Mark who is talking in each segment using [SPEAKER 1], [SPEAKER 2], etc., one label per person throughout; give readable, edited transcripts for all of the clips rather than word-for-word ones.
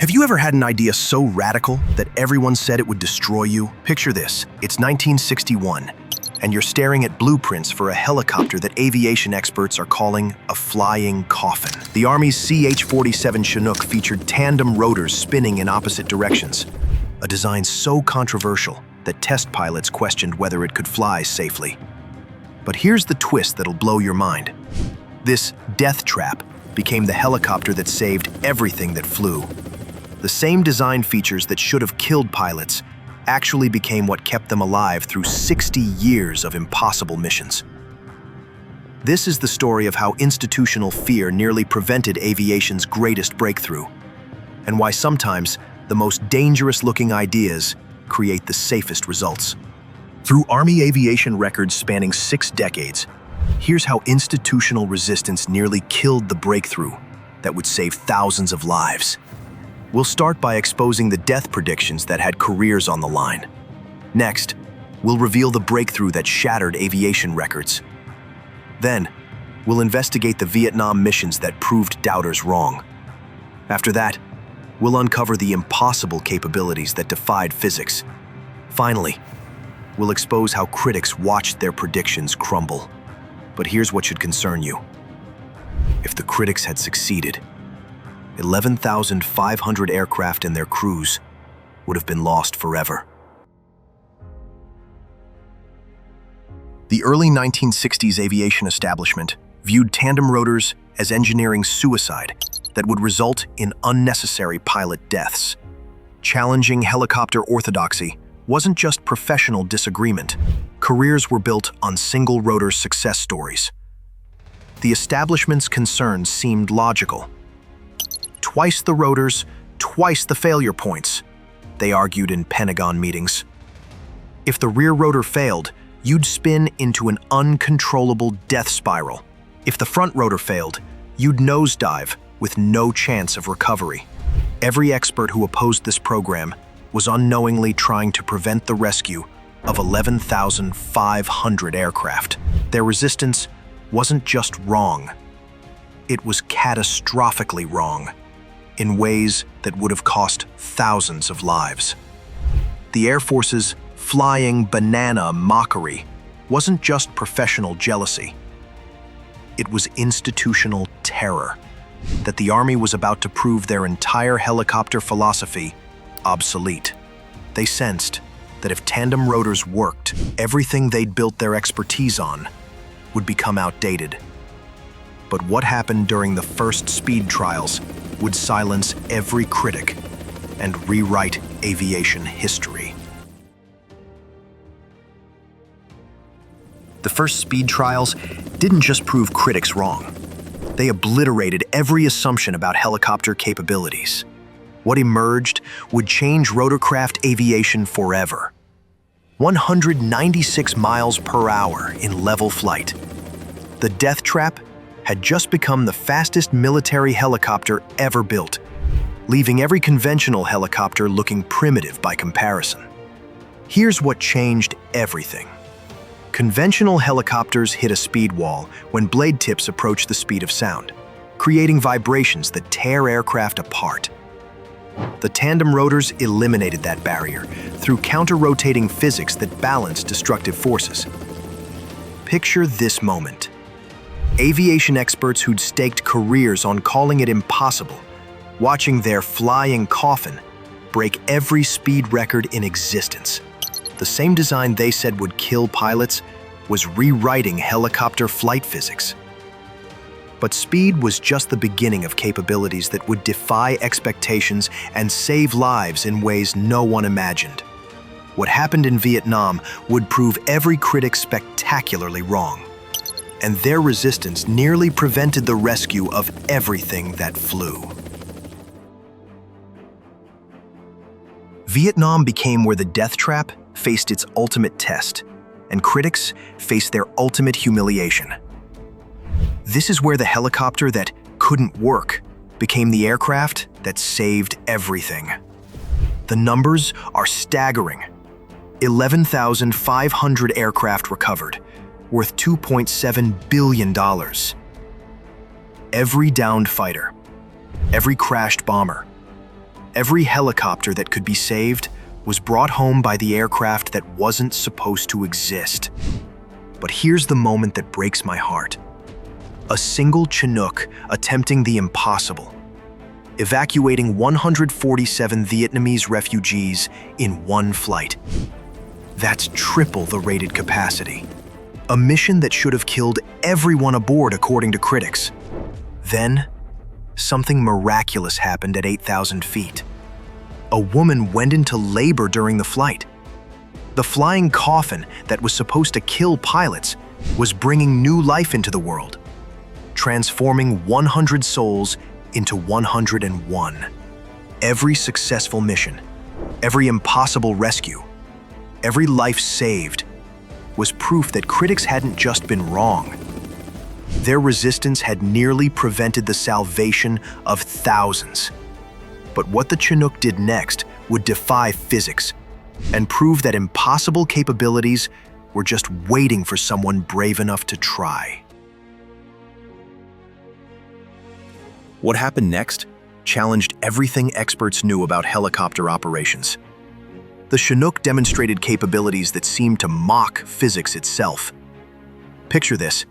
[SPEAKER 1] Have you ever had an idea so radical that everyone said it would destroy you? Picture this, it's 1961, and you're staring at blueprints for a helicopter that aviation experts are calling a flying coffin. The Army's CH-47 Chinook featured tandem rotors spinning in opposite directions, a design so controversial that test pilots questioned whether it could fly safely. But here's the twist that'll blow your mind. This death trap became the helicopter that saved everything that flew. The same design features that should have killed pilots actually became what kept them alive through 60 years of impossible missions. This is the story of how institutional fear nearly prevented aviation's greatest breakthrough, and why sometimes the most dangerous-looking ideas create the safest results. Through Army aviation records spanning 6 decades, here's how institutional resistance nearly killed the breakthrough that would save thousands of lives. We'll start by exposing the death predictions that had careers on the line. Next, we'll reveal the breakthrough that shattered aviation records. Then, we'll investigate the Vietnam missions that proved doubters wrong. After that, we'll uncover the impossible capabilities that defied physics. Finally, we'll expose how critics watched their predictions crumble. But here's what should concern you. If the critics had succeeded, 11,500 aircraft and their crews would have been lost forever. The early 1960s aviation establishment viewed tandem rotors as engineering suicide that would result in unnecessary pilot deaths. Challenging helicopter orthodoxy wasn't just professional disagreement. Careers were built on single rotor success stories. The establishment's concerns seemed logical. Twice the rotors, twice the failure points, they argued in Pentagon meetings. If the rear rotor failed, you'd spin into an uncontrollable death spiral. If the front rotor failed, you'd nosedive with no chance of recovery. Every expert who opposed this program was unknowingly trying to prevent the rescue of 11,500 aircraft. Their resistance wasn't just wrong, it was catastrophically wrong, in ways that would have cost thousands of lives. The Air Force's flying banana mockery wasn't just professional jealousy. It was institutional terror that the Army was about to prove their entire helicopter philosophy obsolete. They sensed that if tandem rotors worked, everything they'd built their expertise on would become outdated. But what happened during the first speed trials would silence every critic and rewrite aviation history. The first speed trials didn't just prove critics wrong. They obliterated every assumption about helicopter capabilities. What emerged would change rotorcraft aviation forever. 196 miles per hour in level flight. The death trap had just become the fastest military helicopter ever built, leaving every conventional helicopter looking primitive by comparison. Here's what changed everything. Conventional helicopters hit a speed wall when blade tips approach the speed of sound, creating vibrations that tear aircraft apart. The tandem rotors eliminated that barrier through counter-rotating physics that balanced destructive forces. Picture this moment. Aviation experts who'd staked careers on calling it impossible, watching their flying coffin break every speed record in existence. The same design they said would kill pilots was rewriting helicopter flight physics. But speed was just the beginning of capabilities that would defy expectations and save lives in ways no one imagined. What happened in Vietnam would prove every critic spectacularly wrong, and their resistance nearly prevented the rescue of everything that flew. Vietnam became where the death trap faced its ultimate test, and critics faced their ultimate humiliation. This is where the helicopter that couldn't work became the aircraft that saved everything. The numbers are staggering. 11,500 aircraft recovered, worth $2.7 billion. Every downed fighter, every crashed bomber, Every helicopter that could be saved was brought home by the aircraft that wasn't supposed to exist. But here's the moment that breaks my heart. A single Chinook attempting the impossible, evacuating 147 Vietnamese refugees in one flight. That's triple the rated capacity. A mission that should have killed everyone aboard, according to critics. Then, something miraculous happened at 8,000 feet. A woman went into labor during the flight. The flying coffin that was supposed to kill pilots was bringing new life into the world, transforming 100 souls into 101. Every successful mission, every impossible rescue, every life saved was proof that critics hadn't just been wrong. Their resistance had nearly prevented the salvation of thousands. But what the Chinook did next would defy physics and prove that impossible capabilities were just waiting for someone brave enough to try. What happened next challenged everything experts knew about helicopter operations. The Chinook demonstrated capabilities that seemed to mock physics itself. Picture this: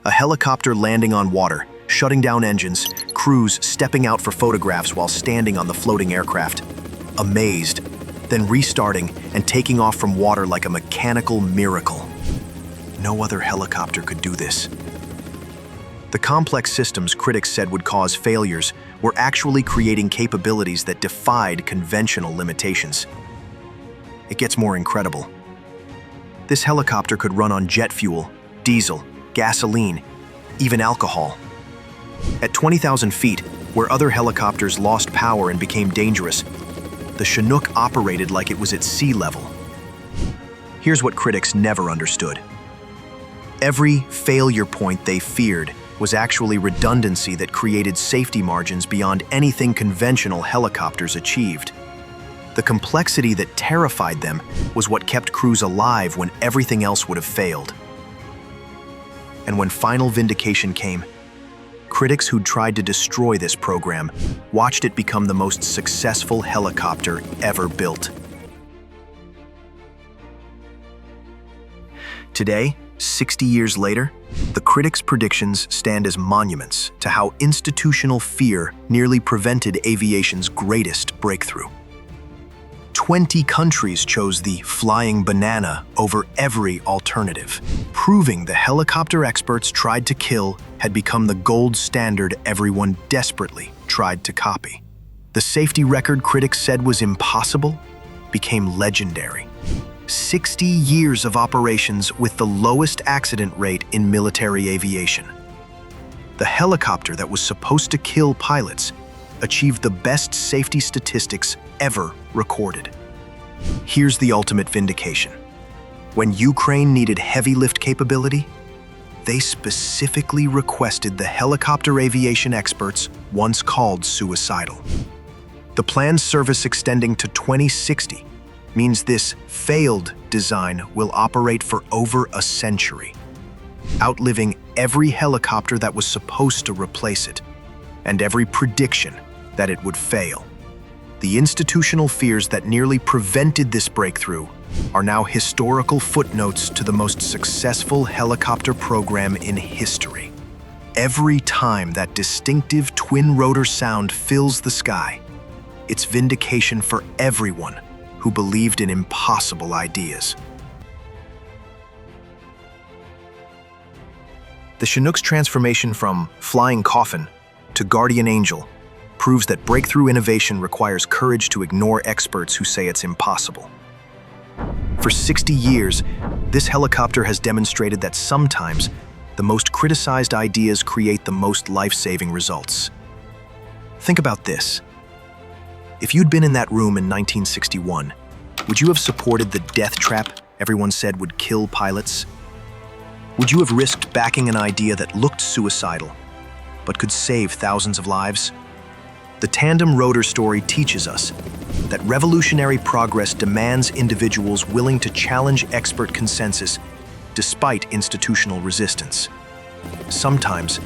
[SPEAKER 1] a helicopter landing on water, shutting down engines, crews stepping out for photographs while standing on the floating aircraft, amazed, then restarting and taking off from water like a mechanical miracle. No other helicopter could do this. The complex systems critics said would cause failures were actually creating capabilities that defied conventional limitations. It gets more incredible. This helicopter could run on jet fuel, diesel, gasoline, even alcohol. At 20,000 feet, where other helicopters lost power and became dangerous, the Chinook operated like it was at sea level. Here's what critics never understood. Every failure point they feared was actually redundancy that created safety margins beyond anything conventional helicopters achieved. The complexity that terrified them was what kept crews alive when everything else would have failed. And when final Vindication came, critics who'd tried to destroy this program watched it become the most successful helicopter ever built. Today, 60 years later, the critics' predictions stand as monuments to how institutional fear nearly prevented aviation's greatest breakthrough. 20 countries chose the flying banana over every alternative, proving the helicopter experts tried to kill had become the gold standard everyone desperately tried to copy. The safety record critics said was impossible became legendary. 60 years of operations with the lowest accident rate in military aviation. The helicopter that was supposed to kill pilots achieved the best safety statistics ever recorded. Here's the ultimate vindication. When Ukraine needed heavy lift capability, they specifically requested the helicopter aviation experts once called suicidal. The planned service extending to 2060 means this failed design will operate for over a century, outliving every helicopter that was supposed to replace it, and every prediction that it would fail. The institutional fears that nearly prevented this breakthrough are now historical footnotes to the most successful helicopter program in history. Every time that distinctive twin-rotor sound fills the sky, it's vindication for everyone who believed in impossible ideas. The Chinook's transformation from flying coffin to guardian angel proves that breakthrough innovation requires courage to ignore experts who say it's impossible. For 60 years, this helicopter has demonstrated that sometimes the most criticized ideas create the most life-saving results. Think about this. If you'd been in that room in 1961, would you have supported the death trap everyone said would kill pilots? Would you have risked backing an idea that looked suicidal, but could save thousands of lives? The Tandem rotor story teaches us that revolutionary progress demands individuals willing to challenge expert consensus despite institutional resistance. Sometimes,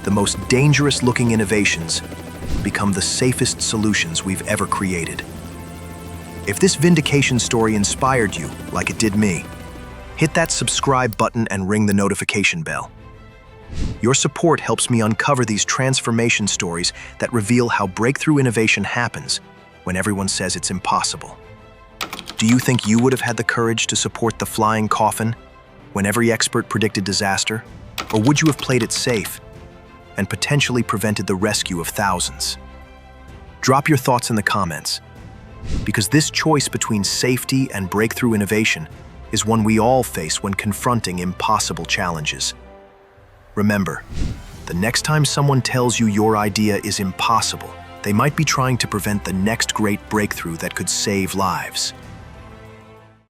[SPEAKER 1] the most dangerous-looking innovations become the safest solutions we've ever created. If this Vindication story inspired you, like it did me, hit that subscribe button and ring the notification bell. Your support helps me uncover these transformation stories that reveal how breakthrough innovation happens when everyone says it's impossible. Do you think you would have had the courage to support the flying coffin when every expert predicted disaster? Or would you have played it safe and potentially prevented the rescue of thousands? Drop your thoughts in the comments, because this choice between safety and breakthrough innovation is one we all face when confronting impossible challenges. Remember, the next time someone tells you your idea is impossible, they might be trying to prevent the next great breakthrough that could save lives.